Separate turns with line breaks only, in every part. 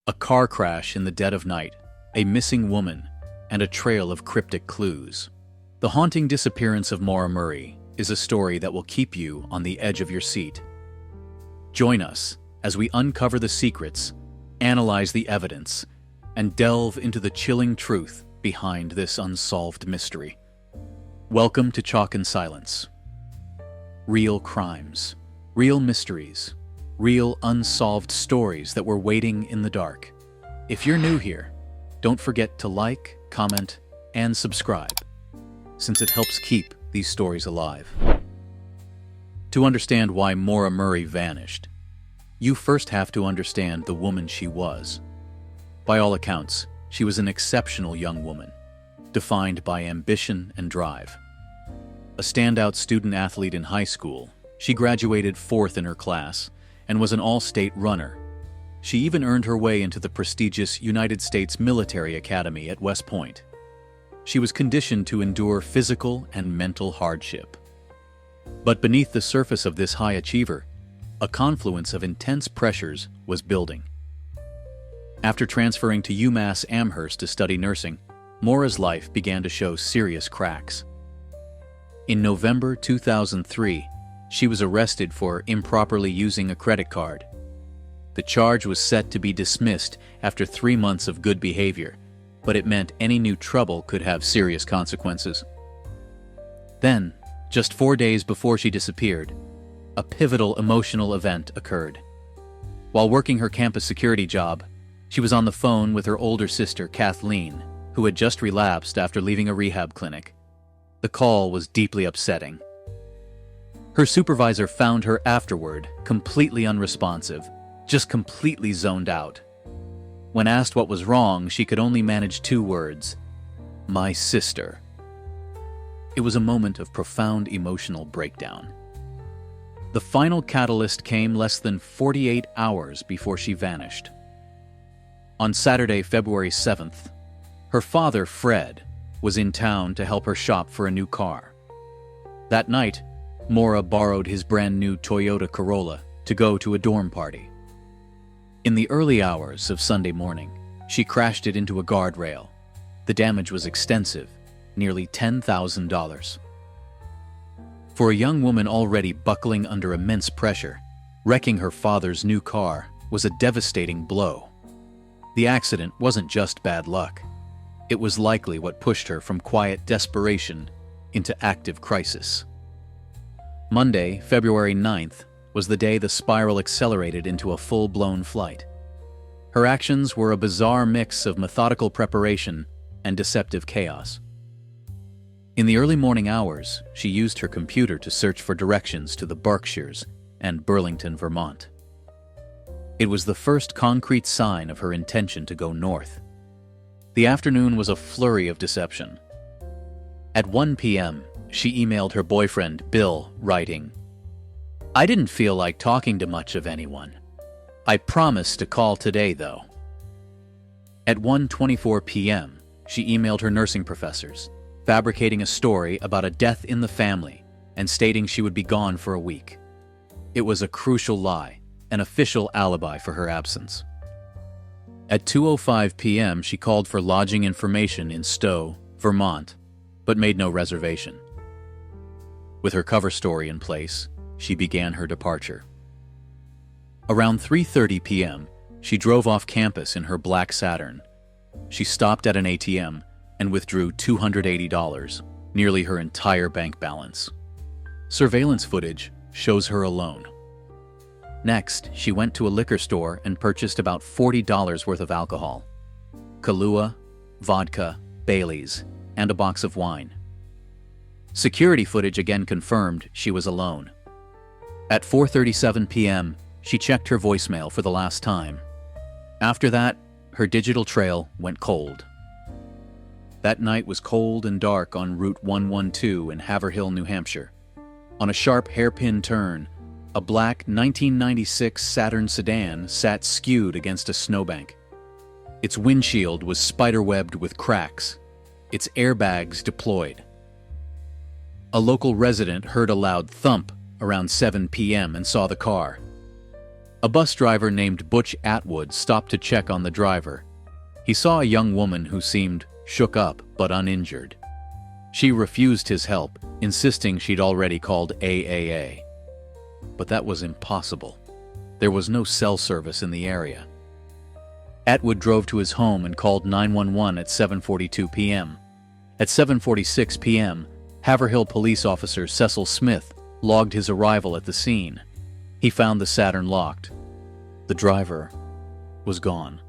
A car crash in the dead of night, a missing woman, and a trail of cryptic clues. The haunting disappearance of Maura Murray is a story that will keep you on the edge of your seat. Join us as we uncover the secrets, analyze the evidence, and delve into the chilling truth behind this unsolved mystery. Welcome to Chalk and Silence. Real crimes, real mysteries, real unsolved stories that were waiting in the dark. If you're new here, don't forget to like, comment, and subscribe, since it helps keep these stories alive. To understand why Maura Murray vanished, you first have to understand the woman she was. By all accounts, she was an exceptional young woman, defined by ambition and drive. A standout student-athlete in high school, she graduated fourth in her class and was an all-state runner. She even earned her way into the prestigious United States Military Academy at West Point. She was conditioned to endure physical and mental hardship. But beneath the surface of this high achiever, a confluence of intense pressures was building. After transferring to UMass Amherst to study nursing, Maura's life began to show serious cracks. In November 2003, she was arrested for improperly using a credit card. The charge was set to be dismissed after 3 months of good behavior, but it meant any new trouble could have serious consequences. Then, just 4 days before she disappeared, a pivotal emotional event occurred. While working her campus security job, she was on the phone with her older sister, Kathleen, who had just relapsed after leaving a rehab clinic. The call was deeply upsetting. Her supervisor found her afterward completely unresponsive, just completely zoned out. When asked what was wrong, she could only manage 2 words: "My sister." It was a moment of profound emotional breakdown. The final catalyst came less than 48 hours before she vanished. On Saturday, February 7th, her father, Fred, was in town to help her shop for a new car. That night, Maura borrowed his brand-new Toyota Corolla to go to a dorm party. In the early hours of Sunday morning, she crashed it into a guardrail. The damage was extensive, nearly $10,000. For a young woman already buckling under immense pressure, wrecking her father's new car was a devastating blow. The accident wasn't just bad luck. It was likely what pushed her from quiet desperation into active crisis. Monday, February 9th, was the day the spiral accelerated into a full-blown flight. Her actions were a bizarre mix of methodical preparation and deceptive chaos. In the early morning hours, she used her computer to search for directions to the Berkshires and Burlington, Vermont. It was the first concrete sign of her intention to go north. The afternoon was a flurry of deception. At 1 p.m., she emailed her boyfriend, Bill, writing, "I didn't feel like talking to much of anyone. I promised to call today, though." At 1:24 p.m., she emailed her nursing professors, fabricating a story about a death in the family and stating she would be gone for a week. It was a crucial lie, an official alibi for her absence. At 2:05 p.m., she called for lodging information in Stowe, Vermont, but made no reservation. With her cover story in place, she began her departure. Around 3:30 p.m., she drove off campus in her black Saturn. She stopped at an ATM and withdrew $280, nearly her entire bank balance. Surveillance footage shows her alone. Next, she went to a liquor store and purchased about $40 worth of alcohol: Kahlua, vodka, Baileys, and a box of wine. Security footage again confirmed she was alone. At 4:37 p.m., she checked her voicemail for the last time. After that, her digital trail went cold. That night was cold and dark on Route 112 in Haverhill, New Hampshire. On a sharp hairpin turn, a black 1996 Saturn sedan sat skewed against a snowbank. Its windshield was spiderwebbed with cracks, its airbags deployed. A local resident heard a loud thump around 7 p.m. and saw the car. A bus driver named Butch Atwood stopped to check on the driver. He saw a young woman who seemed shook up but uninjured. She refused his help, insisting she'd already called AAA. But that was impossible. There was no cell service in the area. Atwood drove to his home and called 911 at 7:42 p.m. At 7:46 p.m., Haverhill police officer Cecil Smith logged his arrival at the scene. He found the Saturn locked. The driver was gone.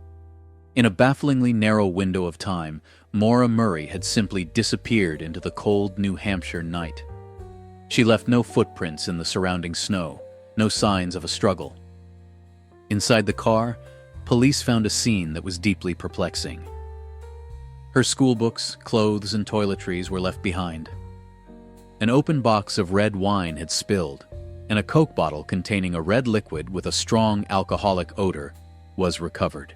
In a bafflingly narrow window of time, Maura Murray had simply disappeared into the cold New Hampshire night. She left no footprints in the surrounding snow, no signs of a struggle. Inside the car, police found a scene that was deeply perplexing. Her schoolbooks, clothes, and toiletries were left behind. An open box of red wine had spilled, and a Coke bottle containing a red liquid with a strong alcoholic odor was recovered.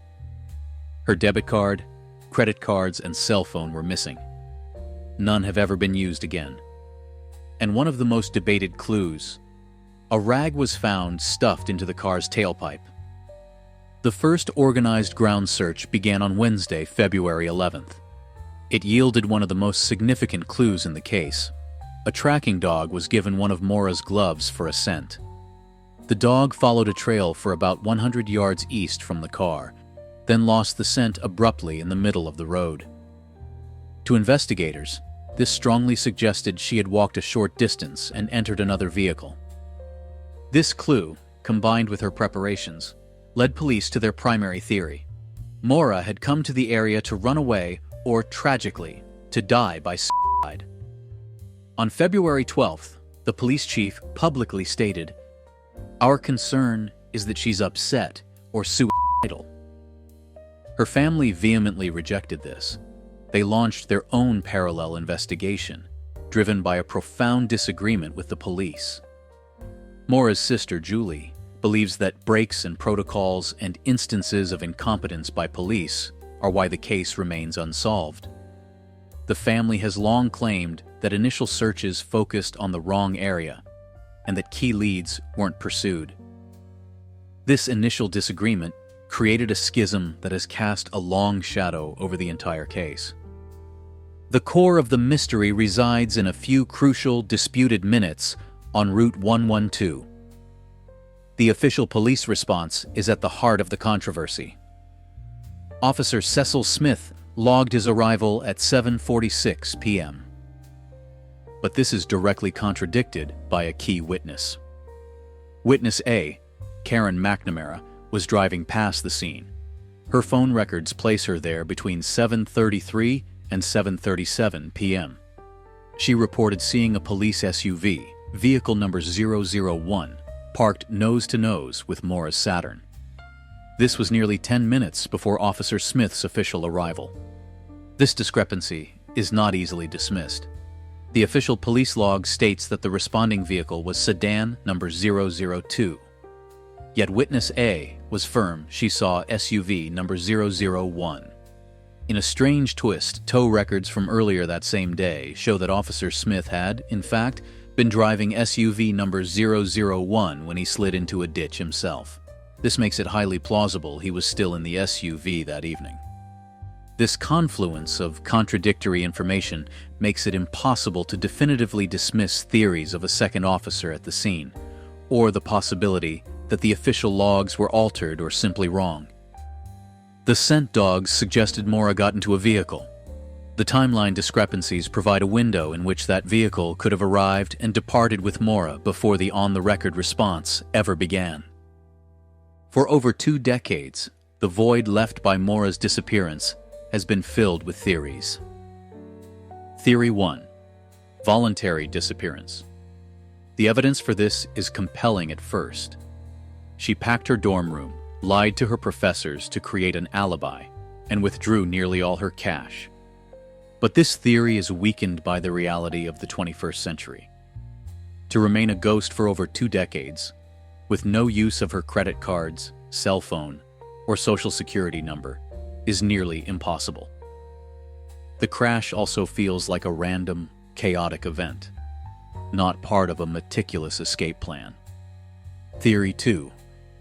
Her debit card, credit cards, and cell phone were missing. None have ever been used again. And one of the most debated clues, a rag was found stuffed into the car's tailpipe. The first organized ground search began on Wednesday, February 11th. It yielded one of the most significant clues in the case. A tracking dog was given one of Maura's gloves for a scent. The dog followed a trail for about 100 yards east from the car, then lost the scent abruptly in the middle of the road. To investigators, this strongly suggested she had walked a short distance and entered another vehicle. This clue, combined with her preparations, led police to their primary theory. Maura had come to the area to run away or, tragically, to die by suicide. On February 12th, the police chief publicly stated, "Our concern is that she's upset or suicidal." Her family vehemently rejected this. They launched their own parallel investigation, driven by a profound disagreement with the police. Maura's sister, Julie, believes that breaks in protocols and instances of incompetence by police are why the case remains unsolved. The family has long claimed that initial searches focused on the wrong area and that key leads weren't pursued. This initial disagreement created a schism that has cast a long shadow over the entire case. The core of the mystery resides in a few crucial, disputed minutes on Route 112. The official police response is at the heart of the controversy. Officer Cecil Smith logged his arrival at 7:46 p.m. But this is directly contradicted by a key witness. Witness A, Karen McNamara, was driving past the scene. Her phone records place her there between 7:33 and 7:37 p.m. She reported seeing a police SUV, vehicle number 001, parked nose-to-nose with Maura's Saturn. This was nearly 10 minutes before Officer Smith's official arrival. This discrepancy is not easily dismissed. The official police log states that the responding vehicle was sedan number 002. Yet witness A was firm she saw SUV number 001. In a strange twist, tow records from earlier that same day show that Officer Smith had, in fact, been driving SUV number 001 when he slid into a ditch himself. This makes it highly plausible he was still in the SUV that evening. This confluence of contradictory information makes it impossible to definitively dismiss theories of a second officer at the scene, or the possibility that the official logs were altered or simply wrong. The scent dogs suggested Maura got into a vehicle. The timeline discrepancies provide a window in which that vehicle could have arrived and departed with Maura before the on-the-record response ever began. For over 2 decades, the void left by Maura's disappearance has been filled with theories. Theory 1. Voluntary disappearance. The evidence for this is compelling at first. She packed her dorm room, lied to her professors to create an alibi, and withdrew nearly all her cash. But this theory is weakened by the reality of the 21st century. To remain a ghost for over 2 decades, with no use of her credit cards, cell phone, or social security number, is nearly impossible. The crash also feels like a random, chaotic event, not part of a meticulous escape plan. Theory 2.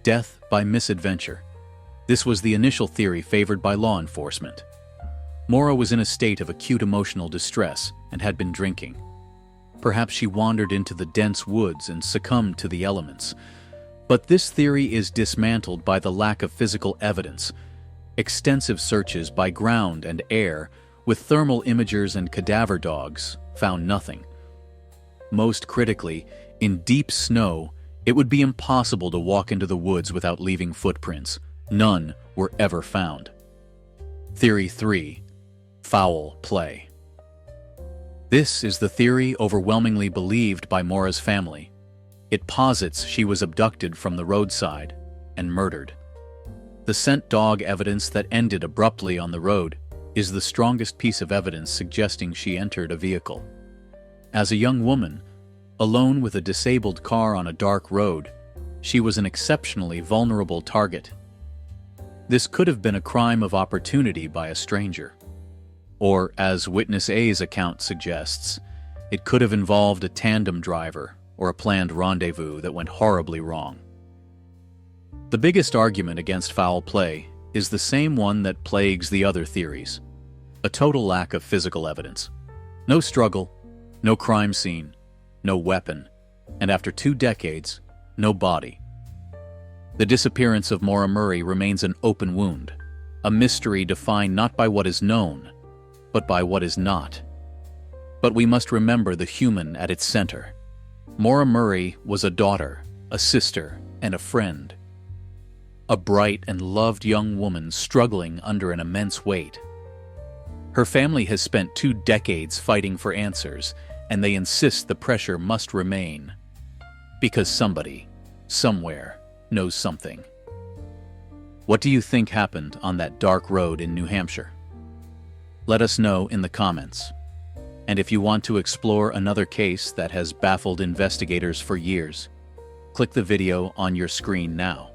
Death by Misadventure. This was the initial theory favored by law enforcement. Maura was in a state of acute emotional distress and had been drinking. Perhaps she wandered into the dense woods and succumbed to the elements. But this theory is dismantled by the lack of physical evidence. Extensive searches by ground and air, with thermal imagers and cadaver dogs, found nothing. Most critically, in deep snow, it would be impossible to walk into the woods without leaving footprints. None were ever found. Theory 3. Foul play. This is the theory overwhelmingly believed by Maura's family. It posits she was abducted from the roadside and murdered. The scent dog evidence that ended abruptly on the road is the strongest piece of evidence suggesting she entered a vehicle. As a young woman, alone with a disabled car on a dark road, she was an exceptionally vulnerable target. This could have been a crime of opportunity by a stranger. Or, as Witness A's account suggests, it could have involved a tandem driver or a planned rendezvous that went horribly wrong. The biggest argument against foul play is the same one that plagues the other theories: a total lack of physical evidence. No struggle, no crime scene, no weapon, and after 2 decades, no body. The disappearance of Maura Murray remains an open wound, a mystery defined not by what is known, but by what is not. But we must remember the human at its center. Maura Murray was a daughter, a sister, and a friend. A bright and loved young woman struggling under an immense weight. Her family has spent 2 decades fighting for answers, and they insist the pressure must remain. Because somebody, somewhere, knows something. What do you think happened on that dark road in New Hampshire? Let us know in the comments. And if you want to explore another case that has baffled investigators for years, click the video on your screen now.